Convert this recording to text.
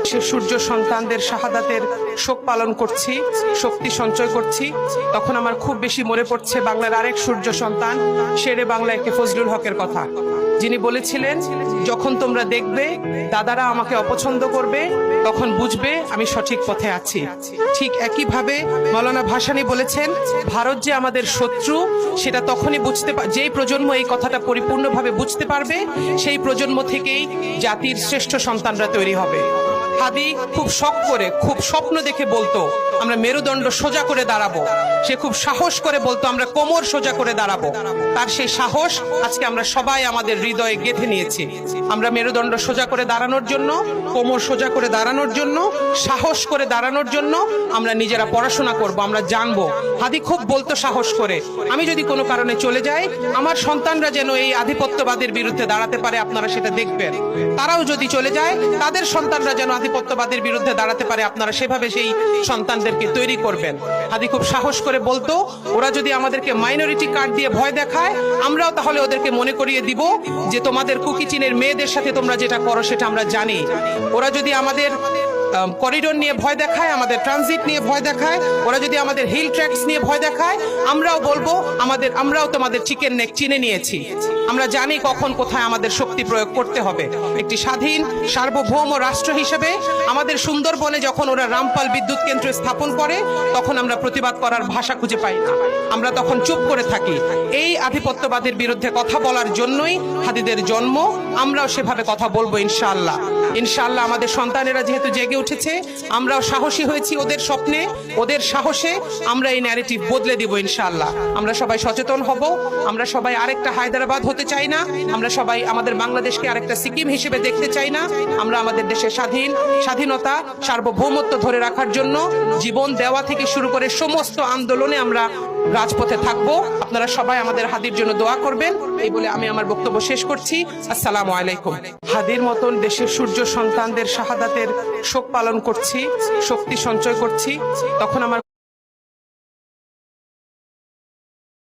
সে সূর্য সন্তানদের শাহাদাতের শোক পালন করছি, শক্তি সঞ্চয় করছি, তখন আমার খুব বেশি মনে পড়ছে বাংলার আরেক সূর্য সন্তান শেরে বাংলা একে ফজলুল হকের কথা, যিনি বলেছিলেন, যখন তোমরা দেখবে দাদারা আমাকে অপছন্দ করবে তখন বুঝবে আমি সঠিক পথে আছি। ঠিক একইভাবে মৌলানা ভাসানী বলেছেন, ভারত যে আমাদের শত্রু সেটা তখনই যেই প্রজন্ম এই কথাটা পরিপূর্ণভাবে বুঝতে পারবে, সেই প্রজন্ম থেকেই জাতির শ্রেষ্ঠ সন্তানরা তৈরি হবে। হাদি খুব শখ করে, খুব স্বপ্ন দেখে বলতো আমরা মেরুদণ্ড সোজা করে দাঁড়াবো। সে খুব সাহস করে বলতো আমরা কোমর সোজা করে দাঁড়াবো। তার সেই সাহস আজকে আমরা সবাই আমাদের হৃদয়ে গেঁথে নিয়েছি। আমরা মেরুদণ্ড সোজা করে দাঁড়ানোর জন্য, কোমর সোজা করে দাঁড়ানোর জন্য, সাহস করে দাঁড়ানোর জন্য আমরা নিজেরা পড়াশোনা করব, আমরা জানবো। হাদি খুব বলতো সাহস করে, আমি যদি কোনো কারণে চলে যাই আমার সন্তানরা যেন এই আধিপত্যবাদের বিরুদ্ধে দাঁড়াতে পারে, আপনারা সেটা দেখবেন। তারাও যদি চলে যায় তাদের সন্তানরা যেন আধিপত্যবাদের বিরুদ্ধে দাঁড়াতে পারে, আপনারা সেভাবে সেই সন্তানদেরকে তৈরি করবেন। হাদি খুব সাহস করে বলতো, ওরা যদি আমাদেরকে মাইনরিটি কার্ড দিয়ে ভয় দেখায়, আমরাও তাহলে ওদেরকে মনে করিয়ে দিব যে তোমাদের কুকিচিনের মেয়েদের সাথে তোমরা যেটা করো সেটা আমরা জানি। ওরা যদি আমাদের করিডোর নিয়ে ভয় দেখায়, আমাদের ট্রানজিট নিয়ে ভয় দেখায়, ওরা যদি আমাদের হিল ট্র্যাক্স নিয়ে ভয় দেখায়, আমরাও বলবো আমরাও তোমাদের চিকেন নেক চিনে নিয়েছি। আমরা জানি কখন কোথায় আমাদের শক্তি প্রয়োগ করতে হবে। একটি স্বাধীন সার্বভৌম রাষ্ট্র হিসেবে আমাদের সুন্দরবনে যখন ওরা রামপাল বিদ্যুৎ কেন্দ্র স্থাপন করে, তখন আমরা প্রতিবাদ করার ভাষা খুঁজে পাই না, আমরা তখন চুপ করে থাকি। এই আধিপত্যবাদের বিরুদ্ধে কথা বলার জন্যই হাদিদের জন্ম। আমরাও সেভাবে কথা বলবো ইনশাআল্লাহ। ইনশাআল্লাহ আমাদের সন্তানেরা যেহেতু জেগে উঠেছে, আমরাও সাহসী হয়েছি ওদের স্বপ্নে, ওদের সাহসে আমরা এই ন্যারেটিভ বদলে দিব ইনশাআল্লাহ। আমরা সবাই সচেতন হব। আমরা সবাই আরেকটা হায়দ্রাবাদ হতে চাই না, আমরা সবাই আমাদের বাংলাদেশকে আরেকটা সিকিম হিসেবে দেখতে চাই না। আমরা আমাদের দেশের স্বাধীনতা, সার্বভৌমত্ব ধরে রাখার জন্য জীবন দেওয়া থেকে শুরু করে সমস্ত আন্দোলনে আমরা রাজপথে থাকবো। আপনারা সবাই আমাদের হাদির জন্য দোয়া করবেন, এই বলে আমি আমার বক্তব্য শেষ করছি। আসসালামু আলাইকুম। হাদির মতন দেশের সূর্য সন্তানদের শাহাদাতের শোক পালন করছি, শক্তি সঞ্চয় করছি, তখন আমার